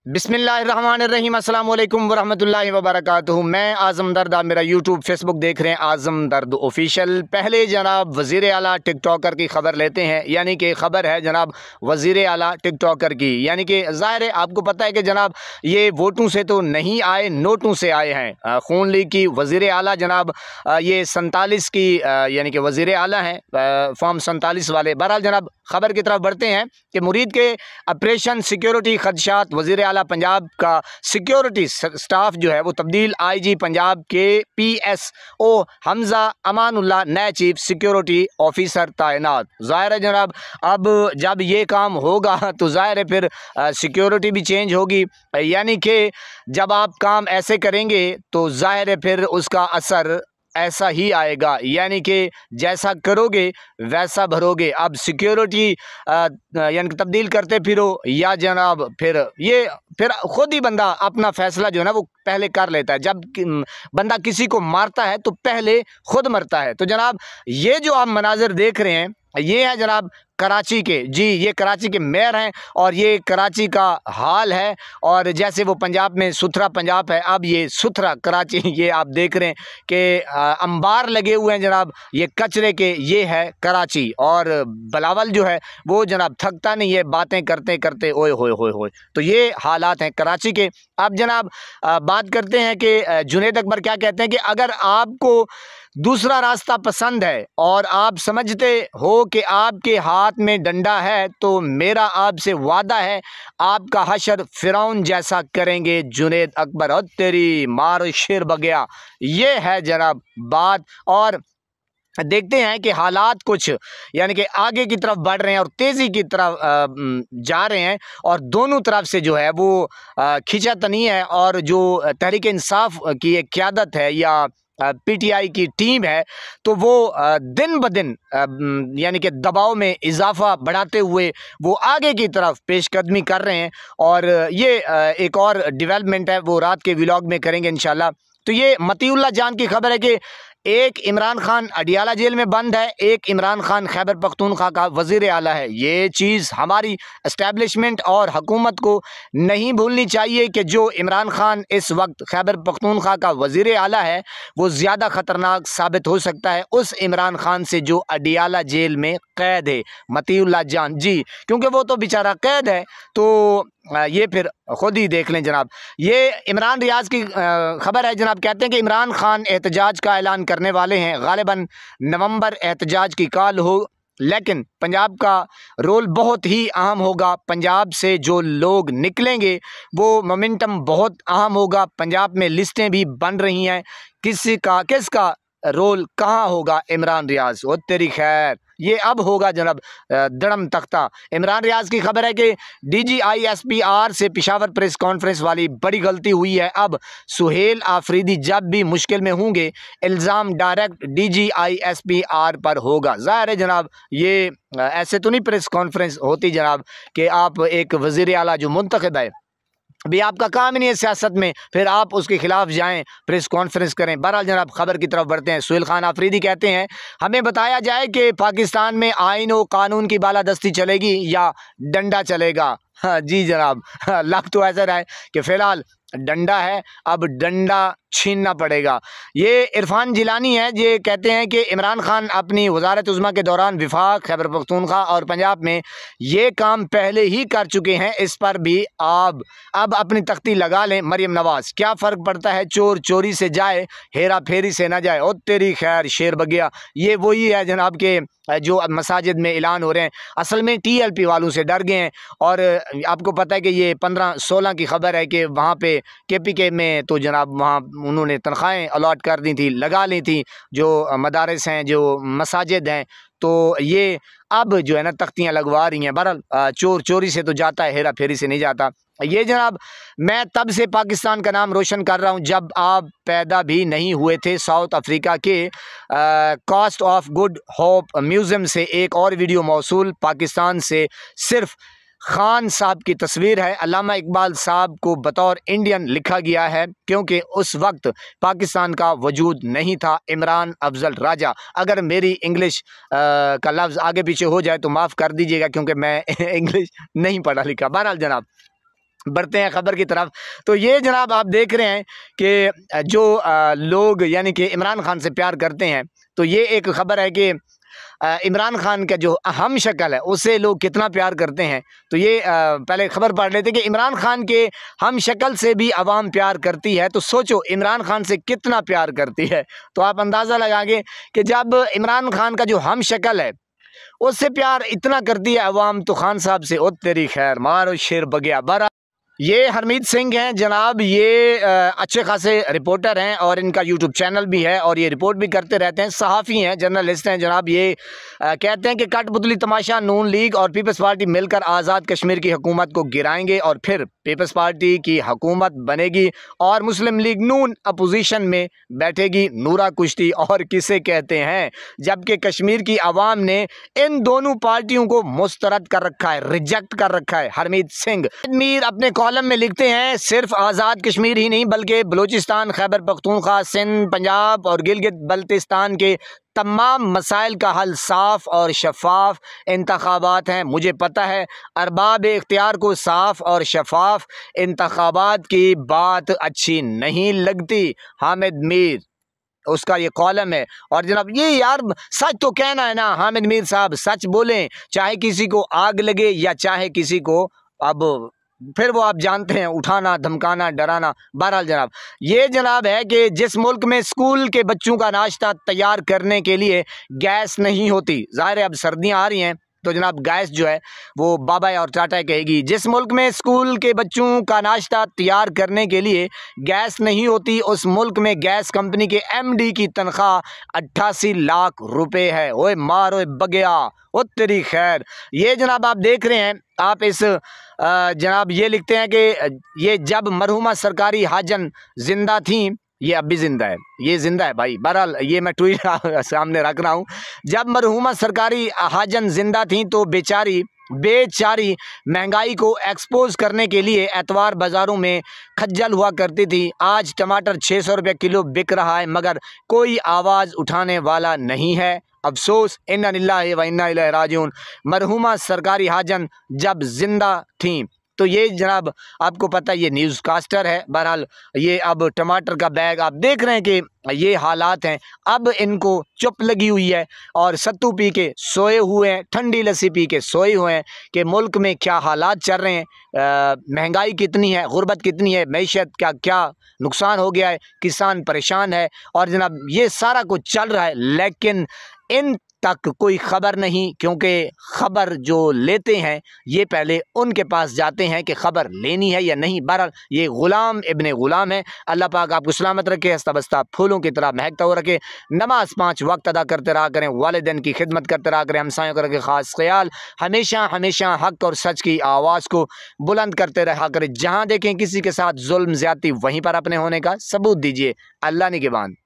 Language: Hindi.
बिस्मिल्लाहिर्रहमानिर्रहीम अस्सलाम वालेकुम वरहमतुल्लाहि वबरकातुहू। मैं आज़म दर्द, आप मेरा यूट्यूब फेसबुक देख रहे हैं आज़म दर्द ऑफिशियल। पहले जनाब वज़ीर आला टिकटॉकर की ख़बर लेते हैं, यानी कि ख़बर है जनाब वज़ीर आला टिकटॉकर की, यानी कि ज़ाहिर है आपको पता है कि जनाब ये वोटों से तो नहीं आए, नोटों से आए हैं। खून लीग की वज़ीर आला जनाब ये 47 की यानी कि वज़ीर आला हैं, फॉर्म 47 वाले। बहरहाल जनाब ख़बर की तरफ बढ़ते हैं कि मुरीद के ऑपरेशन सिक्योरिटी खदशात, वज़ीर आला पंजाब का सिक्योरिटी स्टाफ जो है वो तब्दील। आईजी पंजाब के PSO हमजा अमानुल्लाह नए चीफ सिक्योरिटी ऑफिसर तैनात। ज़ाहिर है जनाब अब जब ये काम होगा तो ज़ाहिर है फिर सिक्योरिटी भी चेंज होगी, यानी कि जब आप काम ऐसे करेंगे तो ज़ाहिर है फिर उसका असर ऐसा ही आएगा, यानी कि जैसा करोगे वैसा भरोगे। अब सिक्योरिटी यानी कि तब्दील करते फिरो या जनाब फिर खुद ही बंदा अपना फैसला जो है ना वो पहले कर लेता है। जब बंदा किसी को मारता है तो पहले खुद मरता है। तो जनाब ये जो आप मनाजिर देख रहे हैं ये है जनाब कराची के, जी ये कराची के मेयर हैं और ये कराची का हाल है। और जैसे वो पंजाब में सुथरा पंजाब है, अब ये सुथरा कराची ये आप देख रहे हैं कि अंबार लगे हुए हैं जनाब ये कचरे के, ये है कराची। और बिलावल जो है वो जनाब थकता नहीं है बातें करते करते, ओए होए होए होए। तो ये हालात हैं कराची के। अब जनाब बात करते हैं कि जुनैद अकबर क्या कहते हैं कि अगर आपको दूसरा रास्ता पसंद है और आप समझते हो कि आपके हाथ में डंडा है तो मेरा आपसे वादा है आपका हशर फिरौन जैसा करेंगे। जुनैद अकबर और तेरी मार शेर बगया, ये है जनाब बात। और देखते हैं कि हालात कुछ यानी कि आगे की तरफ बढ़ रहे हैं और तेज़ी की तरफ जा रहे हैं और दोनों तरफ से जो है वो खींचातनी है। और जो तहरीक इंसाफ की एक क़यादत है या PTI की टीम है तो वो दिन ब दिन यानी कि दबाव में इजाफा बढ़ाते हुए वो आगे की तरफ पेशकदमी कर रहे हैं। और ये एक और डेवलपमेंट है वो रात के व्लॉग में करेंगे इंशाल्लाह। तो ये मतीउल्लाह जान की खबर है कि एक इमरान खान अडियाला जेल में बंद है, एक इमरान खान खैबर पख्तूनख्वा का वज़ीर आला है। ये चीज़ हमारी एस्टेब्लिशमेंट और हुकूमत को नहीं भूलनी चाहिए कि जो इमरान खान इस वक्त खैबर पख्तूनख्वा का वज़ीर आला है वो ज़्यादा ख़तरनाक साबित हो सकता है उस इमरान खान से जो अडियाला जेल में कैद है। मतीउल्लाह जान जी, क्योंकि वो तो बेचारा कैद है। तो ये फिर खुद ही देख लें जनाब। ये इमरान रियाज की खबर है जनाब, कहते हैं कि इमरान खान एहतजाज का ऐलान करने वाले हैं, गालिबन नवंबर एहतजाज की कॉल हो, लेकिन पंजाब का रोल बहुत ही अहम होगा। पंजाब से जो लोग निकलेंगे वो मोमेंटम बहुत अहम होगा। पंजाब में लिस्टें भी बन रही हैं, किसका रोल कहाँ होगा। इमरान रियाज वो तेरी खैर, ये अब होगा जनाब दड़म तख्ता। इमरान रियाज की खबर है कि DGISPR से पेशावर प्रेस कॉन्फ्रेंस वाली बड़ी गलती हुई है। अब सुहेल आफरीदी जब भी मुश्किल में होंगे इल्ज़ाम डायरेक्ट DGISPR पर होगा। ज़ाहिर है जनाब ये ऐसे तो नहीं प्रेस कॉन्फ्रेंस होती जनाब कि आप एक वज़ीर आला जो मुंतखब है भी आपका काम ही नहीं है सियासत में, फिर आप उसके खिलाफ जाएं प्रेस कॉन्फ्रेंस करें। बहरहाल जनाब खबर की तरफ बढ़ते हैं। सुहेल खान आफरीदी कहते हैं हमें बताया जाए कि पाकिस्तान में आइन व कानून की बालादस्ती चलेगी या डंडा चलेगा। हाँ जी जनाब, लग तो ऐसा रहा है कि फ़िलहाल डंडा है, अब डंडा छीनना पड़ेगा। ये इरफान जिलानी है, ये कहते हैं कि इमरान खान अपनी वज़ारत उज़्मा के दौरान विफाक, खैबर पख्तूनख्वा और पंजाब में ये काम पहले ही कर चुके हैं, इस पर भी आप अब अपनी तख्ती लगा लें। मरियम नवाज़, क्या फ़र्क पड़ता है चोर चोरी से जाए हेरा फेरी से ना जाए। ओ तेरी खैर शेर बगिया, ये वही है जनाब के जो मसाजिद में ऐलान हो रहे हैं असल में TLP वालों से डर गए हैं। और आपको पता है कि ये 15-16 की खबर है कि वहाँ पे KPK में तो जनाब वहाँ उन्होंने तनख्वाहें अलॉट कर दी थी, लगा ली थी जो मदारिस हैं, जो मसाजिद हैं। तो ये अब जो है ना तख्तियाँ लगवा रही हैं। बहरहाल चोर चोरी से तो जाता है, हेरा फेरी से नहीं जाता। ये जनाब मैं तब से पाकिस्तान का नाम रोशन कर रहा हूँ जब आप पैदा भी नहीं हुए थे। साउथ अफ्रीका के cost of good hope museum से एक और वीडियो मौसूल, पाकिस्तान से सिर्फ खान साहब की तस्वीर है। अल्लामा इकबाल साहब को बतौर इंडियन लिखा गया है क्योंकि उस वक्त पाकिस्तान का वजूद नहीं था। इमरान अफजल राजा, अगर मेरी इंग्लिश का लफ्ज़ आगे पीछे हो जाए तो माफ़ कर दीजिएगा क्योंकि मैं इंग्लिश नहीं पढ़ा लिखा। बहरहाल जनाब बढ़ते हैं ख़बर की तरफ। तो ये जनाब आप देख रहे हैं कि जो लोग यानी कि इमरान खान से प्यार करते हैं, तो ये एक ख़बर है कि इमरान खान का जो हम शक्ल है उससे लोग कितना प्यार करते हैं। तो ये पहले ख़बर पढ़ लेते कि इमरान खान के हम शक्ल से भी आवाम प्यार करती है। तो सोचो इमरान खान से कितना प्यार करती है। तो आप अंदाज़ा लगाएंगे कि जब इमरान खान का जो हम शक्ल है उससे प्यार इतना करती है आवाम, तो खान साहब से ओ तेरी खैर मारो शेर बगया बरा। ये हरमीत सिंह हैं जनाब, ये अच्छे खासे रिपोर्टर हैं और इनका यूट्यूब चैनल भी है और ये रिपोर्ट भी करते रहते हैं, सहाफ़ी हैं, जर्नलिस्ट हैं जनाब। ये कहते हैं कि कठपुतली तमाशा, नून लीग और पीपल्स पार्टी मिलकर आज़ाद कश्मीर की हुकूमत को गिराएंगे और फिर पीपल्स पार्टी की हुकूमत बनेगी और मुस्लिम लीग नून अपोजिशन में बैठेगी। नूरा कुश्ती और किसे कहते हैं, जबकि कश्मीर की आवाम ने इन दोनों पार्टियों को मुस्तरद कर रखा है, रिजेक्ट कर रखा है। हरमीत सिंह मीर अपने कॉलम में लिखते हैं सिर्फ आज़ाद कश्मीर ही नहीं बल्कि बलूचिस्तान, खैबर पख्तूनख्वा, सिंध, पंजाब और गिलगित बल्तिस्तान के तमाम मसाइल का हल साफ़ और शफाफ इंतखाबात हैं। मुझे पता है अरबाब इख्तियार को साफ़ और शफाफ इंतखाबात की बात अच्छी नहीं लगती। हामिद मीर, उसका ये कॉलम है। और जनाब ये यार सच तो कहना है ना, हामिद मीर साहब सच बोलें, चाहे किसी को आग लगे या चाहे किसी को, अब फिर वो आप जानते हैं उठाना, धमकाना, डराना। बहरहाल जनाब ये जनाब है कि जिस मुल्क में स्कूल के बच्चों का नाश्ता तैयार करने के लिए गैस नहीं होती, ज़ाहिर है अब सर्दियां आ रही हैं तो जनाब गैस जो है वो बाबा और टाटा कहेगी। जिस मुल्क में स्कूल के बच्चों का नाश्ता तैयार करने के लिए गैस नहीं होती, उस मुल्क में गैस कंपनी के एमडी की तनख्वाह 88 लाख रुपए है। ओए मारो बगया ओ तेरी खैर। ये जनाब आप देख रहे हैं, आप इस जनाब ये लिखते हैं कि ये जब मरहुमा सरकारी हाजन जिंदा थी, ये अब भी जिंदा है, ये जिंदा है भाई। बहरहाल ये मैं ट्वीट सामने रख रहा हूँ। जब मरहुमा सरकारी हाजन जिंदा थी तो बेचारी महंगाई को एक्सपोज करने के लिए एतवार बाज़ारों में खज्जल हुआ करती थी। आज टमाटर 600 रुपये किलो बिक रहा है मगर कोई आवाज़ उठाने वाला नहीं है। अफसोस, इन्ना लिल्लाहि व इन्ना इलैहि राजिऊन। मरहुमा सरकारी हाजन जब जिंदा थी। तो ये जनाब आपको पता है ये न्यूज़ कास्टर है। बहरहाल ये अब टमाटर का बैग आप देख रहे हैं कि ये हालात हैं। अब इनको चुप लगी हुई है और सत्तू पी के सोए हुए हैं, ठंडी लस्सी पी के सोए हुए हैं कि मुल्क में क्या हालात चल रहे हैं, महंगाई कितनी है, गुर्बत कितनी है, मैशत का क्या नुकसान हो गया है, किसान परेशान है और जनाब ये सारा कुछ चल रहा है। लेकिन इन तक कोई ख़बर नहीं, क्योंकि ख़बर जो लेते हैं ये पहले उनके पास जाते हैं कि ख़बर लेनी है या नहीं। बहरहाल ये ग़ुलाम इब्ने ग़ुलाम है। अल्लाह पाक आपको सलामत रखे, हंसता बसता फूलों की तरह महकता हो रखे। नमाज 5 वक्त अदा करते रहा करें, वालिदैन की खिदमत करते रहा करें, हमसायों का रखे ख़ास ख्याल, हमेशा हमेशा हक़ और सच की आवाज़ को बुलंद करते रहा करें। जहाँ देखें किसी के साथ जुल्म ज़्यादती वहीं पर अपने होने का सबूत दीजिए। अल्लाह निगहबान।